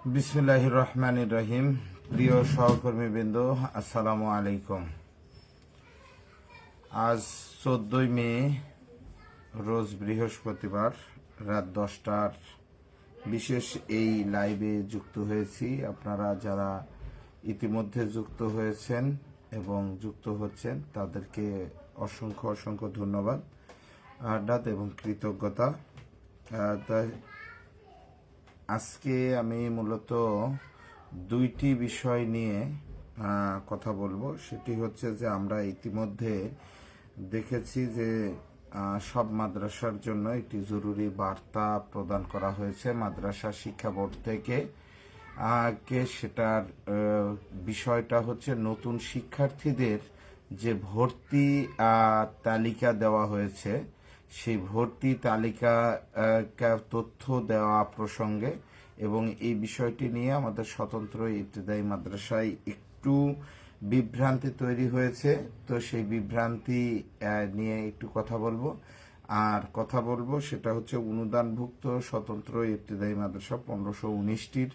বিসমিল্লাহির রহমানির রহিম। প্রিয় সহকর্মীবৃন্দ, আসসালামু আলাইকুম। আজ 14ই মে, রোজ বৃহস্পতিবার, রাত 10টার বিশেষ এই লাইভে যুক্ত হয়েছি। আপনারা যারা ইতিমধ্যে যুক্ত হয়েছেন এবং যুক্ত হচ্ছেন তাদেরকে অসংখ্য অসংখ্য ধন্যবাদ, আহ্বাদ এবং কৃতজ্ঞতা। আজকে আমি মূলত দুইটি বিষয় নিয়ে কথা বলবো। সেটি হচ্ছে যে আমরা ইতিমধ্যে দেখেছি যে সব মাদ্রাসার জন্য একটি জরুরি বার্তা প্রদান করা হয়েছে মাদ্রাসা শিক্ষা বোর্ড থেকে। সেটার বিষয়টা হচ্ছে নতুন শিক্ষার্থীদের যে ভর্তি তালিকা দেওয়া হয়েছে, সেই ভর্তি তালিকা তথ্য দেওয়া প্রসঙ্গে, এবং এই বিষয়টি নিয়ে আমাদের স্বতন্ত্র ইবতেদায়ী মাদ্রাসায় একটু বিভ্রান্তি তৈরি হয়েছে। তো সেই বিভ্রান্তি নিয়ে একটু কথা বলবো। আর কথা বলবো সেটা হচ্ছে অনুদানভুক্ত স্বতন্ত্র ইবতেদায়ী মাদ্রাসা 1519টির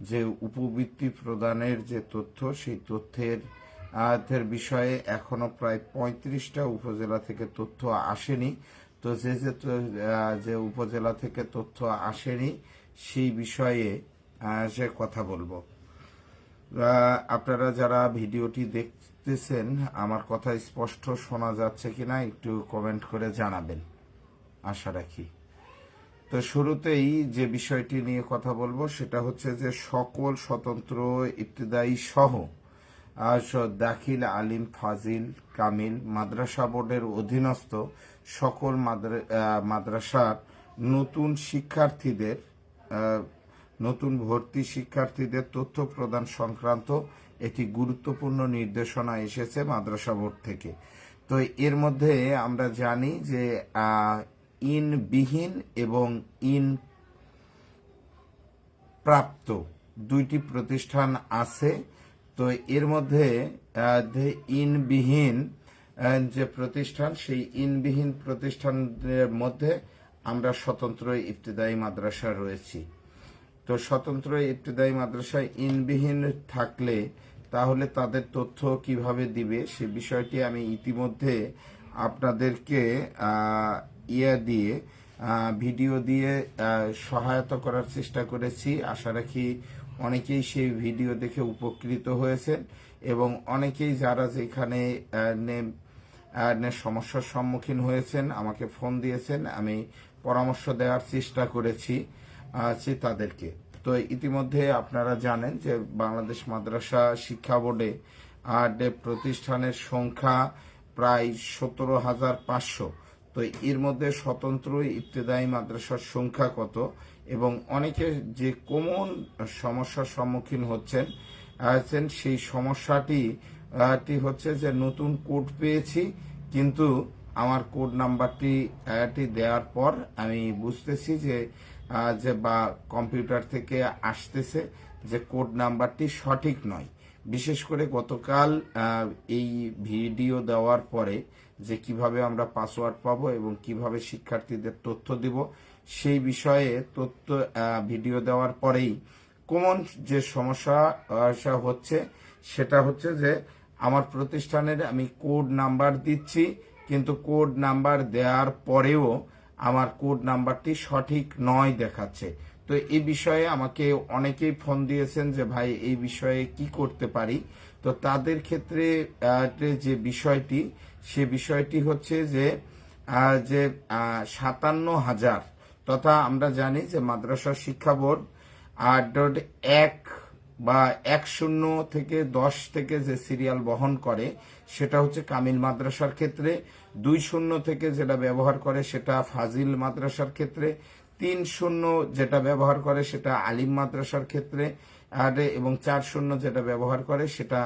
যে উপবৃত্তি প্রদানের যে তথ্য, সেই তথ্যের বিষয়ে এখনো প্রায় 35টা উপজেলা থেকে তথ্য আসেনি। তো যে উপজেলা থেকে তথ্য আসেনি সেই বিষয়ে সে কথা বলবো। আপনারা যারা ভিডিওটি দেখতেছেন, আমার কথা স্পষ্ট শোনা যাচ্ছে কিনা একটু কমেন্ট করে জানাবেন, আশা রাখি। তো শুরুতেই যে বিষয়টি নিয়ে কথা বলবো সেটা হচ্ছে যে সকল স্বতন্ত্র ইবতেদায়ী সহ দাখিল, আলিম, ফাজিল, কামিল মাদ্রাসা বোর্ডের অধীনস্থ সকল মাদ্রাসার নতুন ভর্তি শিক্ষার্থীদের তথ্য প্রদান সংক্রান্ত একটি গুরুত্বপূর্ণ নির্দেশনা এসেছে মাদ্রাসা বোর্ড থেকে। তো এর মধ্যে আমরা জানি যে ইনবিহীন এবং ইন প্রাপ্ত দুইটি প্রতিষ্ঠান আছে। তো এর মধ্যে ইনবিহীন যে প্রতিষ্ঠান, সেই ইনবিহীন প্রতিষ্ঠানের মধ্যে আমরা স্বতন্ত্র ইবতেদায়ী মাদ্রাসা রয়েছি। তো স্বতন্ত্র ইবতেদায়ী মাদ্রাসায় ইনবিহীন থাকলে তাহলে তাদের তথ্য কিভাবে দিবে, সে বিষয়টি আমি ইতিমধ্যে আপনাদেরকে ভিডিও দিয়ে সহায়তা করার চেষ্টা করেছি। আশা রাখি অনেকেই সেই ভিডিও দেখে উপকৃত হয়েছেন, এবং অনেকেই যারা যেখানে সমস্যার সম্মুখীন হয়েছেন আমাকে ফোন দিয়েছেন, আমি পরামর্শ দেওয়ার চেষ্টা করেছি তাদেরকে। তো ইতিমধ্যে আপনারা জানেন যে বাংলাদেশ মাদ্রাসা শিক্ষা বোর্ডে প্রতিষ্ঠানের সংখ্যা প্রায় 17,500। তো এর মধ্যে স্বতন্ত্র ইবতেদায়ী মাদ্রাসার সংখ্যা কত, এবং অনেকে যে কমন সমস্যার সম্মুখীন হচ্ছেন সেই সমস্যাটি হচ্ছে যে নতুন কোড পেয়েছি, কিন্তু আমার কোড নাম্বারটি দেওয়ার পর আমি বুঝতেছি যে বা কম্পিউটার থেকে আসতেছে যে কোড নাম্বারটি সঠিক নয়। বিশেষ করে গতকাল এই ভিডিও দেওয়ার পরে যে কিভাবে আমরা পাসওয়ার্ড পাবো এবং কিভাবে শিক্ষার্থীদের তথ্য দিব, সেই বিষয়ে ভিডিও দেওয়ার পরেই কমন যে সমস্যা হচ্ছে সেটা হচ্ছে যে আমার প্রতিষ্ঠানের আমি কোড নাম্বার দিচ্ছি, কিন্তু কোড নাম্বার দেওয়ার পরেও আমার কোড নাম্বারটি সঠিক নয় দেখাচ্ছে। তো এই বিষয়ে আমাকে অনেকেই ফোন দিয়েছেন যে ভাই এই বিষয়ে কি করতে পারি। তো তাদের ক্ষেত্রে যে বিষয়টি, সে বিষয়টি হচ্ছে যে 57,000, তথা আমরা জানি যে মাদ্রাসা শিক্ষা বোর্ড 8.1 বা 10 থেকে 10 থেকে যে সিরিয়াল বহন করে সেটা হচ্ছে কামিল মাদ্রাসার ক্ষেত্রে, 20 থেকে যেটা ব্যবহার করে সেটা ফাজিল মাদ্রাসার ক্ষেত্রে, 30 যেটা ব্যবহার করে সেটা আলিম মাদ্রাসার ক্ষেত্রে, এবং 40 যেটা ব্যবহার করে সেটা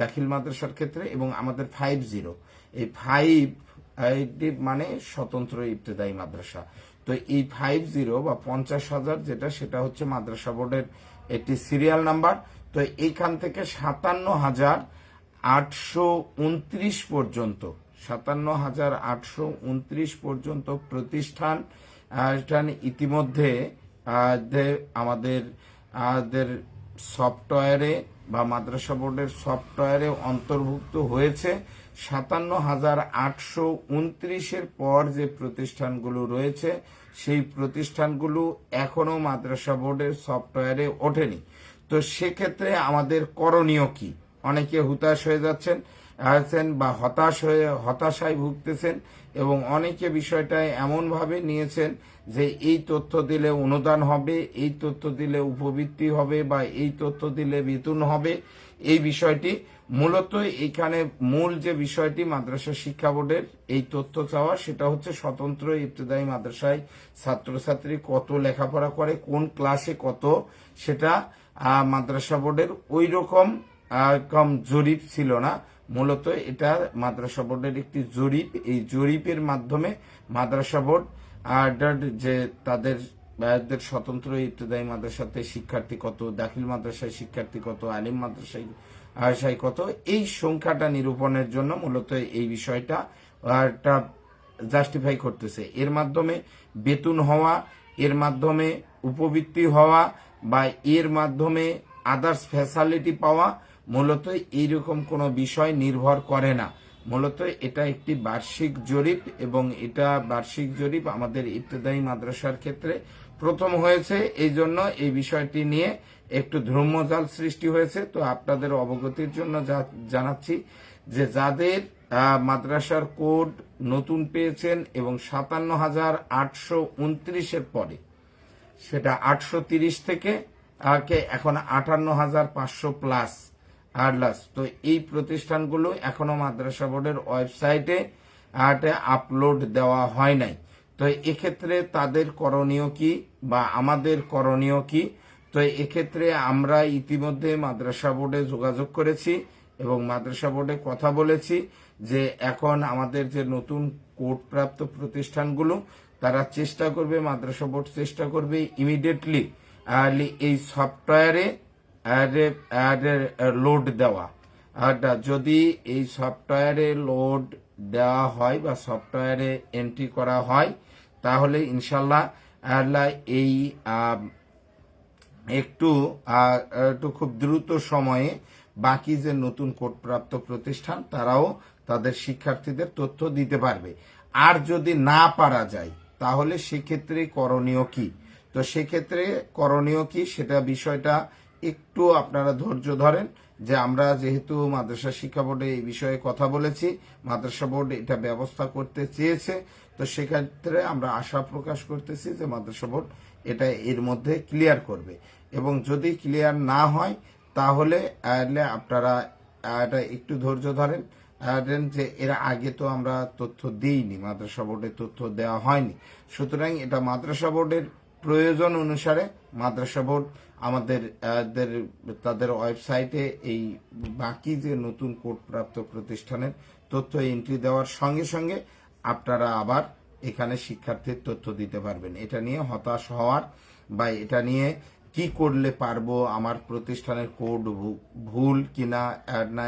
দাখিল মাদ্রাসার ক্ষেত্রে, এবং আমাদের 50, এই 5 মানে স্বতন্ত্র ইবতেদায়ী মাদ্রাসা। তো এই 50 বা 50,000 যেটা, সেটা হচ্ছে মাদ্রাসা বোর্ডের একটি সিরিয়াল নাম্বার। তো এইখান থেকে 57,829 পর্যন্ত 57,829 পর্যন্ত প্রতিষ্ঠান ইতিমধ্যে আমাদের সফটওয়্যারে বা মাদ্রাসা বোর্ডের সফটওয়্যারে অন্তর্ভুক্ত হয়েছে 57,829-এর পর যে প্রতিষ্ঠানগুলো রয়েছে সেই প্রতিষ্ঠানগুলো এখনো মাদ্রাসা বোর্ডের সফটওয়্যারে ওঠেনি। তো সেক্ষেত্রে আমাদের করণীয় কি? অনেকে হুতাশ হয়ে যাচ্ছেন বা হতাশায় ভুগতেছেন এবং অনেকে বিষয়টা এমনভাবে নিয়েছেন যে এই তথ্য দিলে অনুদান হবে, এই তথ্য দিলে উপবৃত্তি হবে বা এই তথ্য দিলে বেতন হবে। এই বিষয়টি মূলত এখানে মূল যে বিষয়টি মাদ্রাসা শিক্ষা বোর্ডের এই তথ্য চাওয়া, সেটা হচ্ছে স্বতন্ত্র ইবতেদায়ী মাদ্রাসায় ছাত্রছাত্রী কত লেখাপড়া করে, কোন ক্লাসে কত, সেটা মাদ্রাসা বোর্ডের ওই রকম জরিপ ছিল না। মূলত এটা মাদ্রাসা বোর্ডের একটি জরিপ। এই জরিপের মাধ্যমে মাদ্রাসা বোর্ড যে তাদের স্বতন্ত্র ইবতেদায়ী মাদ্রাসাতে শিক্ষার্থী কত, দাখিল মাদ্রাসায় শিক্ষার্থী কত, আলিম মাদ্রাসায় কত, এই সংখ্যাটা নিরূপণের জন্য মূলত এই বিষয়টা জাস্টিফাই করতেছে। এর মাধ্যমে বেতন হওয়া, এর মাধ্যমে উপবৃত্তি হওয়া বা এর মাধ্যমে আদার্স ফ্যাসিলিটি পাওয়া মূলত এইরকম কোনো বিষয় নির্ভর করে না। মূলত এটা একটি বার্ষিক জরিপ এবং এটা বার্ষিক জরিপ আমাদের ইবতেদায়ী মাদ্রাসার ক্ষেত্রে প্রথম হয়েছে। এই জন্য এই বিষয়টি নিয়ে একটু ধ্রুমজাল সৃষ্টি হয়েছে। তো আপনাদের অবগতির জন্য জানাচ্ছি যে যাদের মাদ্রাসার কোড নতুন পেয়েছেন এবং 57,829-এর পরে সেটা 830 থেকে এখন 58,500 প্লাস আরলাস। তো এই প্রতিষ্ঠানগুলো এখনো মাদ্রাসা বোর্ডের ওয়েবসাইটে আপলোড দেওয়া হয় নাই। তো এক্ষেত্রে তাদের করণীয় কি বা আমাদের করণীয় কি? তো এক্ষেত্রে আমরা ইতিমধ্যে মাদ্রাসা বোর্ডে যোগাযোগ করেছি এবং মাদ্রাসা বোর্ডে কথা বলেছি যে এখন আমাদের যে নতুন কোডপ্রাপ্ত প্রতিষ্ঠানগুলো তারা চেষ্টা করবে, মাদ্রাসা বোর্ড চেষ্টা করবে ইমিডিয়েটলি এই সফটওয়্যারে লোড দেওয়া। যদি এই সফটওয়্যারে লোড দেওয়া হয় বা সফটওয়্যারে এন্ট্রি করা হয় তাহলে ইনশাল্লাহ এই একটু খুব দ্রুত সময়ে বাকি যে নতুন কোডপ্রাপ্ত প্রতিষ্ঠান তারাও তাদের শিক্ষার্থীদের তথ্য দিতে পারবে। আর যদি না পারা যায় তাহলে সেক্ষেত্রে করণীয় কি? তো সেক্ষেত্রে করণীয় কি সেটা বিষয়টা একটু আপনারা ধৈর্য ধরেন। যে আমরা যেহেতু মাদ্রাসা শিক্ষা বোর্ডে এই বিষয়ে কথা বলেছি, মাদ্রাসা বোর্ড এটা ব্যবস্থা করতে চেয়েছে, তো সেক্ষেত্রে আমরা আশা প্রকাশ করতেছি যে মাদ্রাসা বোর্ড এটা এর মধ্যে ক্লিয়ার করবে। এবং যদি ক্লিয়ার না হয় তাহলে আপনারা এটা একটু ধৈর্য ধরেন যে এর আগে তো আমরা তথ্য দিইনি, মাদ্রাসা বোর্ডের তথ্য দেওয়া হয়নি। সুতরাং এটা মাদ্রাসা বোর্ডের প্রয়োজন অনুসারে মাদ্রাসা বোর্ড আমাদের তাদের ওয়েবসাইটে এই বাকি যে নতুন কোডপ্রাপ্ত প্রতিষ্ঠানের তথ্য এন্ট্রি দেওয়ার সঙ্গে সঙ্গে আপনারা আবার এখানে শিক্ষার্থীর তথ্য দিতে পারবেন। এটা নিয়ে হতাশ হওয়ার বা এটা নিয়ে কি করলে পারবো, আমার প্রতিষ্ঠানের কোড ভুল কিনা না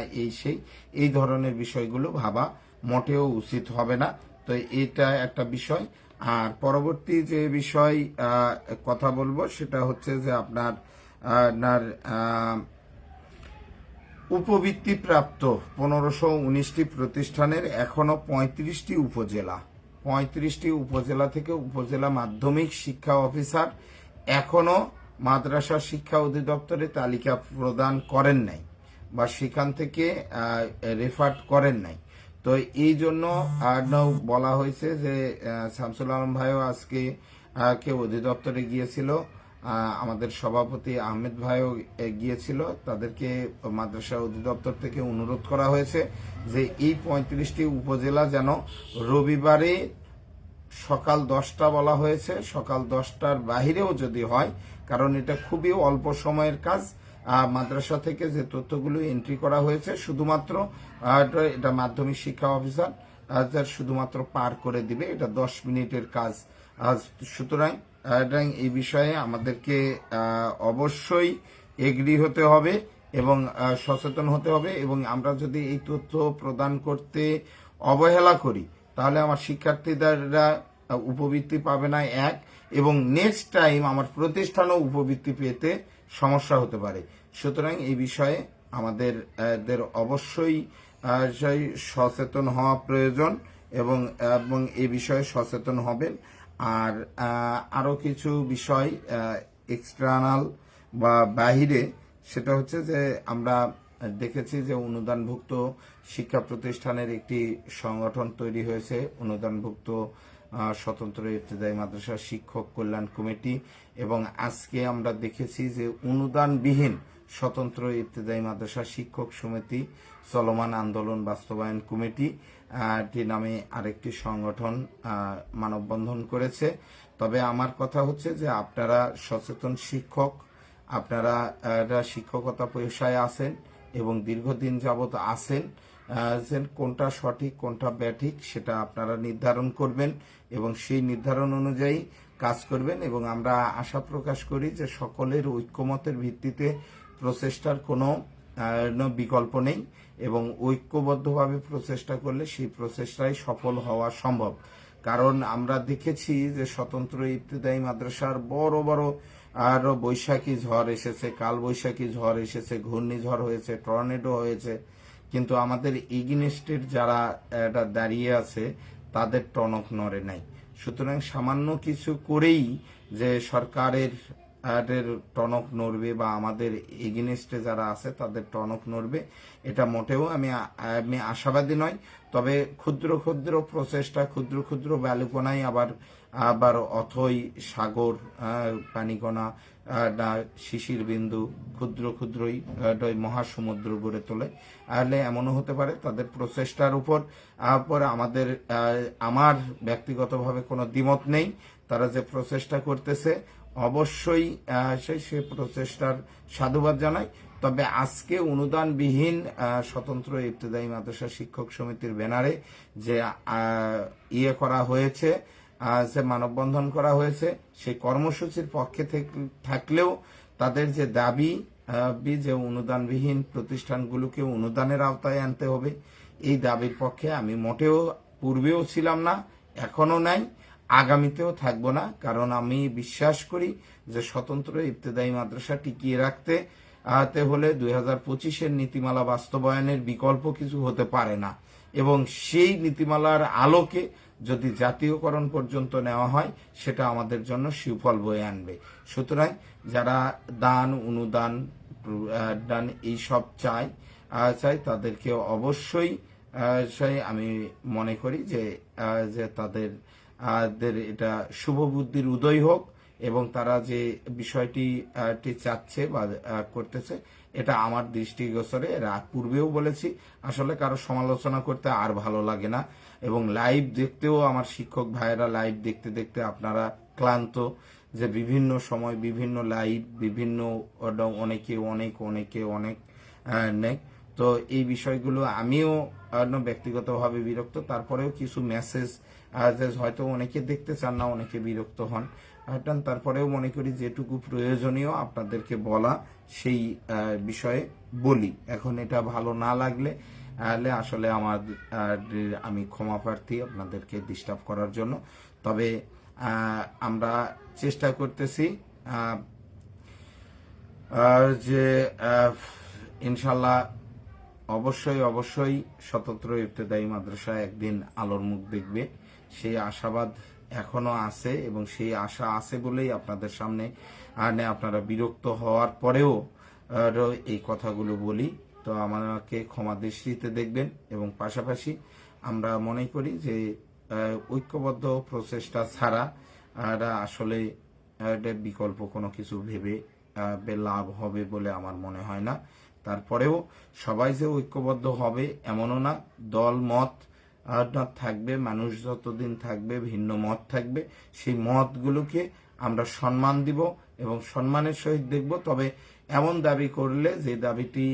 এই ধরনের বিষয়গুলো ভাবা মোটেও উচিত হবে না। তো এটা একটা বিষয়। আর পরবর্তী যে বিষয় কথা বলবো সেটা হচ্ছে যে আপনার উপবৃত্তি প্রাপ্ত 1519টি প্রতিষ্ঠানের এখনো 35টি উপজেলা থেকে উপজেলা মাধ্যমিক শিক্ষা অফিসার এখনো মাদ্রাসা শিক্ষা অধিদপ্তরে তালিকা প্রদান করেন নাই বা সেখান থেকে রেফার করেন নাই। তো এই জন্য বলা হয়েছে যে শামসুল আলম ভাইও আজকে অধিদপ্তরে গিয়েছিল, আমাদের সভাপতি আহমেদ ভাইও গিয়েছিল, তাদেরকে মাদ্রাসা অধিদপ্তর থেকে অনুরোধ করা হয়েছে যে এই 35টি উপজেলা যেন রবিবারে সকাল 10টা বলা হয়েছে, সকাল 10টার বাহিরেও যদি হয়, কারণ এটা খুবই অল্প সময়ের কাজ। মাদ্রাসা থেকে যে তথ্যগুলো এন্ট্রি করা হয়েছে শুধুমাত্র এটা মাধ্যমিক শিক্ষা অফিসার শুধুমাত্র পার করে দিবে, এটা 10 মিনিটের কাজ। সুতরাং এই বিষয়ে আমাদেরকে অবশ্যই এগ্রি হতে হবে এবং সচেতন হতে হবে। এবং আমরা যদি এই তথ্য প্রদান করতে অবহেলা করি তাহলে আমার শিক্ষার্থীরা উপবৃত্তি পাবে না, এক, এবং নেক্সট টাইম আমার প্রতিষ্ঠানও উপবৃত্তি পেতে সমস্যা হতে পারে। সুতরাং এই বিষয়ে আমাদের অবশ্যই সচেতন হওয়া প্রয়োজন এবং এই বিষয়ে সচেতন হবেন। আর আরো কিছু বিষয় এক্সটার্নাল বা বাহিরে, সেটা হচ্ছে যে আমরা দেখেছি যে অনুদানভুক্ত শিক্ষা প্রতিষ্ঠানের একটি সংগঠন তৈরি হয়েছে, অনুদানভুক্ত স্বতন্ত্র ইবতেদায়ী মাদ্রাসা শিক্ষক কল্যাণ কমিটি, এবং আজকে আমরা দেখেছি যে অনুদানবিহীন স্বতন্ত্র ইবতেদায়ী মাদ্রাসা শিক্ষক সমিতি চলমান আন্দোলন বাস্তবায়ন কমিটি নামে আরেকটি সংগঠন মানববন্ধন করেছে। তবে আমার কথা হচ্ছে যে আপনারা সচেতন শিক্ষক, আপনারা শিক্ষকতা পেশায় আছেন এবং দীর্ঘদিন যাবত আছেন, কোনটা সঠিক কোনটা ব্যাঠিক সেটা আপনারা নির্ধারণ করবেন এবং সেই নির্ধারণ অনুযায়ী কাজ করবেন। এবং আমরা আশা প্রকাশ করি যে সকলের ঐক্যমতের ভিত্তিতে প্রচেষ্টার কোনো বিকল্প নেই এবং ঐক্যবদ্ধভাবে প্রচেষ্টা করলে সেই প্রচেষ্টায় সফল হওয়া সম্ভব। কারণ আমরা দেখেছি যে স্বতন্ত্র ইবতেদায়ী মাদ্রাসার বড় বড় আর বৈশাখী ঝড় এসেছে, কাল বৈশাখী ঝড় এসেছে, ঘূর্ণিঝড় হয়েছে, টর্নেডো হয়েছে, কিন্তু আমাদের এগেইনস্টের যারা দাঁড়িয়ে আছে তাদের টনক নড়ে নাই। সুতরাং সামান্য কিছু করেই যে সরকারের টনক নড়বে বা আমাদের এগেইনস্টে যারা আছে তাদের টনক নড়বে, এটা মোটেও আমি আশাবাদী নয়। তবে ক্ষুদ্র ক্ষুদ্র প্রচেষ্টা, ক্ষুদ্র ক্ষুদ্র বালুকণাই আবার অথই সাগর, পানিকণা, শিশির বিন্দু, ক্ষুদ্র ক্ষুদ্রই মহাসমুদ্র গড়ে তোলে। তাহলে এমনও হতে পারে তাদের প্রচেষ্টার উপর আমার ব্যক্তিগতভাবে কোনো দ্বিমত নেই। তারা যে প্রচেষ্টা করতেছে অবশ্যই সে প্রচেষ্টার সাধুবাদ জানাই। তবে আজকে অনুদানবিহীন স্বতন্ত্র ইবতেদায়ী মাদ্রাসা শিক্ষক সমিতির ব্যানারে যে করা হয়েছে, যে মানববন্ধন করা হয়েছে, সেই কর্মসূচির পক্ষে থাকলেও তাদের যে দাবি যে অনুদানবিহীন প্রতিষ্ঠানগুলোকে অনুদানের আওতায় আনতে হবে, এই দাবির পক্ষে আমি মোটেও পূর্বেও ছিলাম না, এখনো নাই, আগামীতেও থাকবো না। কারণ আমি বিশ্বাস করি যে স্বতন্ত্র ইবতেদায়ী মাদ্রাসা টিকিয়ে রাখতে হলে 2025-এর নীতিমালা বাস্তবায়নের বিকল্প কিছু হতে পারে না এবং সেই নীতিমালার আলোকে যদি জাতীয়করণ পর্যন্ত নেওয়া হয় সেটা আমাদের জন্য সুফল বয়ে আনবে। সুতরাং যারা দান, অনুদান এইসব চাই তাদেরকে অবশ্যই আমি মনে করি যে তাদের এটা শুভ বুদ্ধির উদয় হোক এবং তারা যে বিষয়টি চাচ্ছে বা করতেছে এটা আমার দৃষ্টিগোচরে পূর্বেও বলেছি। আসলে কারো সমালোচনা করতে আর ভালো লাগে না এবং লাইভ দেখতেও আমার শিক্ষক ভাইয়েরা লাইভ দেখতে দেখতে আপনারা ক্লান্ত, যে বিভিন্ন সময় বিভিন্ন লাইভ বিভিন্ন অনেকে অনেক নেই। তো এই বিষয়গুলো আমিও ব্যক্তিগতভাবে বিরক্ত। তারপরেও কিছু মেসেজ হয়তো অনেকে দেখতে চান না, অনেকে বিরক্ত হন, তারপরেও মনে করি যেটুকু প্রয়োজনীয় আপনাদেরকে বলা সেই বিষয়ে বলি। এখন এটা ভালো না লাগলে আসলে আমি ক্ষমা প্রার্থী আপনাদেরকে ডিস্টার্ব করার জন্য। তবে আমরা চেষ্টা করতেছি যে ইনশাল্লাহ অবশ্যই স্বতন্ত্র ইবতেদায়ী মাদ্রাসা একদিন আলোর মুখ দেখবে, সেই আশাবাদ এখনো আছে এবং সেই আশা আছে বলেই আপনাদের সামনে আপনারা বিরক্ত হওয়ার পরেও এই কথাগুলো বলি। তো আমাকে ক্ষমা দৃষ্টিতে দেখবেন এবং পাশাপাশি আমরা মনে করি যে ঐক্যবদ্ধ প্রচেষ্টা ছাড়া আসলে বিকল্প কোনো কিছু ভেবে লাভ হবে বলে আমার মনে হয় না। তারপরেও সবাই যে ঐক্যবদ্ধ হবে এমনও না, দল মত থাকবে, মানুষ যতদিন থাকবে ভিন্ন মত থাকবে, সেই মতগুলোকে আমরা সম্মান দিব এবং সম্মানের সহিত দেখব। তবে এমন দাবি করলে যে দাবিটি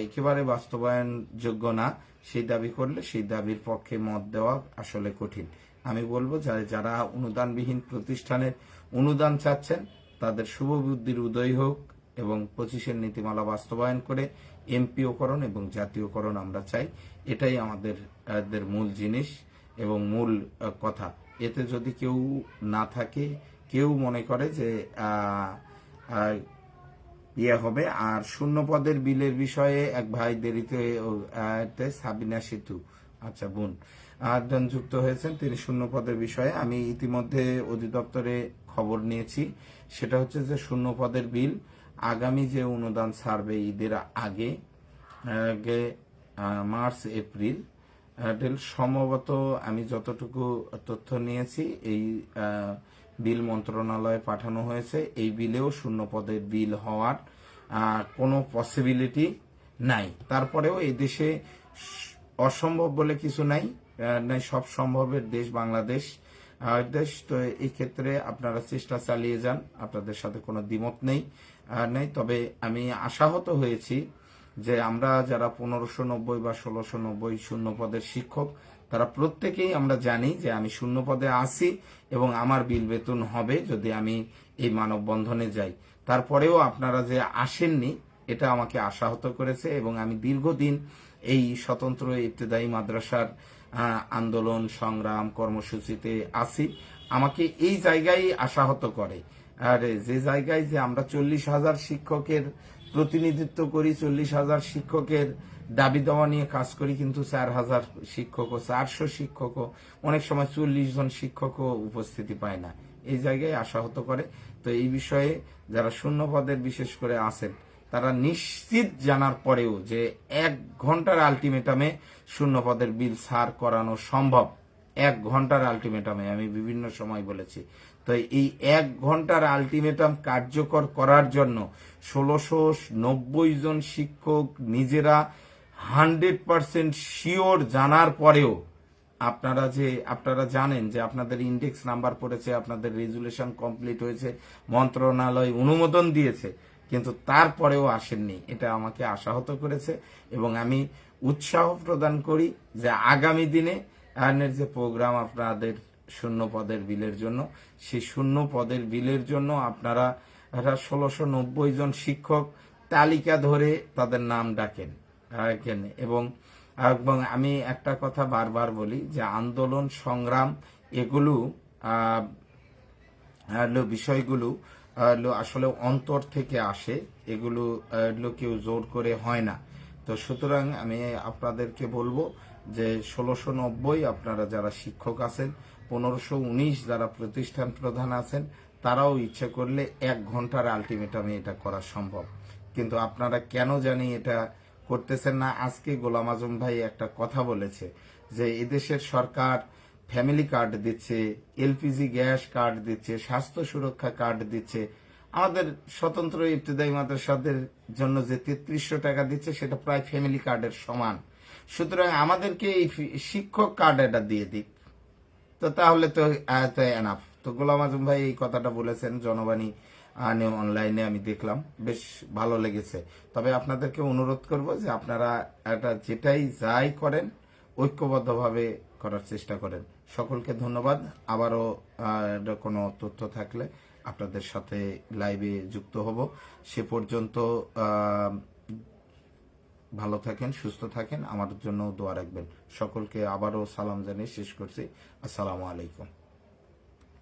একেবারে বাস্তবায়নযোগ্য না, সেই দাবি করলে সেই দাবির পক্ষে মত দেওয়া আসলে কঠিন। আমি বলবো যারা অনুদানবিহীন প্রতিষ্ঠানের অনুদান চাচ্ছেন তাদের শুভ বুদ্ধির উদয় হোক এবং 25-এর নীতিমালা বাস্তবায়ন করে এমপিওকরণ এবং জাতীয়করণ আমরা চাই। এটাই আমাদের মূল জিনিস এবং মূল কথা। এতে যদি কেউ না থাকে কেউ মনে করে যে ইয়ে হবে। আর শূন্য পদের বিলের বিষয়ে এক ভাই দেরিতে সাবিনা সেতু, আচ্ছা বোন একজন যুক্ত হয়েছেন, তিনি শূন্য পদের বিষয়ে। আমি ইতিমধ্যে অধিদপ্তরে খবর নিয়েছি, সেটা হচ্ছে যে শূন্য পদের বিল আগামী যে অনুদান ছাড়বে ঈদের আগে মার্চ এপ্রিল সম্ভবত, আমি যতটুকু তথ্য নিয়েছি, এই বিল মন্ত্রণালয়ে পাঠানো হয়েছে। এই বিলেও শূন্য পদের বিল হওয়ার কোনো পসিবিলিটি নাই। তারপরেও এই দেশে অসম্ভব বলে কিছু নাই, সব সম্ভবের দেশ বাংলাদেশ দেশ। তো এই ক্ষেত্রে আপনারা চেষ্টা চালিয়ে যান, আপনাদের সাথে কোনো দ্বিমত নেই। তবে আমি আশাহত হয়েছি যে আমরা যারা 1590 বা 1690 শূন্য পদের শিক্ষক, তারা প্রত্যেকেই আমরা জানি যে আমি শূন্য পদে আছি এবং আমার বিল বেতন হবে যদি আমি এই মানববন্ধনে যাই। তারপরেও আপনারা যে আসেননি, এটা আমাকে আশাহত করেছে এবং আমি দীর্ঘদিন এই স্বতন্ত্র ইবতেদায়ী মাদ্রাসার আন্দোলন সংগ্রাম কর্মসূচিতে আছি। আমাকে এই জায়গায় আশাহত করে। আর যে জায়গায় যে আমরা 40,000 শিক্ষকের প্রতিনিধিত্ব করি, 40,000 শিক্ষকের দাবি দেওয়া নিয়ে কাজ করি, কিন্তু 4,000 শিক্ষকও 400 শিক্ষকও অনেক সময় 40 জন শিক্ষকও উপস্থিতি পায় না। এই জায়গায় আশাহত করে। তো এই বিষয়ে যারা শূন্য পদের বিশেষ করে আছেন, তারা নিশ্চিত জানার পরেও যে 1 ঘন্টার আলটিমেটামে শূন্য পদের বিল ছাড় করানো সম্ভব। 1 ঘন্টার আলটিমেটামে, আমি বিভিন্ন সময় বলেছি। তো এই 1 ঘন্টার আলটিমেটাম কার্যকর করার জন্য 1690 জন শিক্ষক নিজেরা 100% শিওর জানার পরেও আপনারা জানেন যে আপনাদের ইন্ডেক্স নাম্বার পড়েছে, আপনাদের রেজুলেশন কমপ্লিট হয়েছে, মন্ত্রণালয় অনুমোদন দিয়েছে, কিন্তু তারপরেও আসেননি। এটা আমাকে আশাহত করেছে এবং আমি উৎসাহ প্রদান করি যে আগামী দিনে আইনের যে প্রোগ্রাম আপনাদের শূন্য পদের বিলের জন্য, সেই শূন্য পদের বিলের জন্য আপনারা 1690 জন শিক্ষক তালিকা ধরে তাদের নাম ডাকেন এবং আমি একটা কথা বারবার বলি যে আন্দোলন সংগ্রাম এগুলো বিষয়গুলো আসলে অন্তর থেকে আসে, এগুলো কেউ জোর করে হয় না। তো সুতরাং আমি আপনাদেরকে বলবো যে 1690 আপনারা যারা শিক্ষক আছেন, 1519 যারা প্রতিষ্ঠান প্রধান আছেন, তারাও ইচ্ছে করলে 1 ঘন্টার আলটিমেটামে এটা করা সম্ভব। কিন্তু আপনারা কেন জানি এটা করতেছেন না। আজকে গোলাম আজম ভাই একটা কথা বলেছে যে এদেশের সরকার ফ্যামিলি কার্ড দিচ্ছে, এলপিজি গ্যাস কার্ড দিচ্ছে, স্বাস্থ্য সুরক্ষা কার্ড দিচ্ছে। আমাদের স্বতন্ত্র ইবতেদায়ী মাদ্রাসাদের জন্য যে 3300 টাকা দিচ্ছে, সেটা প্রায় ফ্যামিলি কার্ডের সমান। সুতরাং আমাদেরকে এই শিক্ষক কার্ড এটা দিয়ে দিক, তো তাহলে তো এনাফ। তো গোলাম আজম ভাই এই কথাটা বলেছেন জনবাণী অনলাইনে, আমি দেখলাম, বেশ ভালো লেগেছে। তবে আপনাদেরকে অনুরোধ করব যে আপনারা এটা যেটাই যাই করেন ঐক্যবদ্ধভাবে করার চেষ্টা করেন। সকলকে ধন্যবাদ। আবারও কোনো তথ্য থাকলে আপনাদের সাথে লাইভে যুক্ত হব। সে পর্যন্ত ভালো থাকেন, সুস্থ থাকেন, আমার জন্য দোয়া রাখবেন। সকলকে আবারও সালাম জানিয়ে শেষ করছি। আসসালামু আলাইকুম।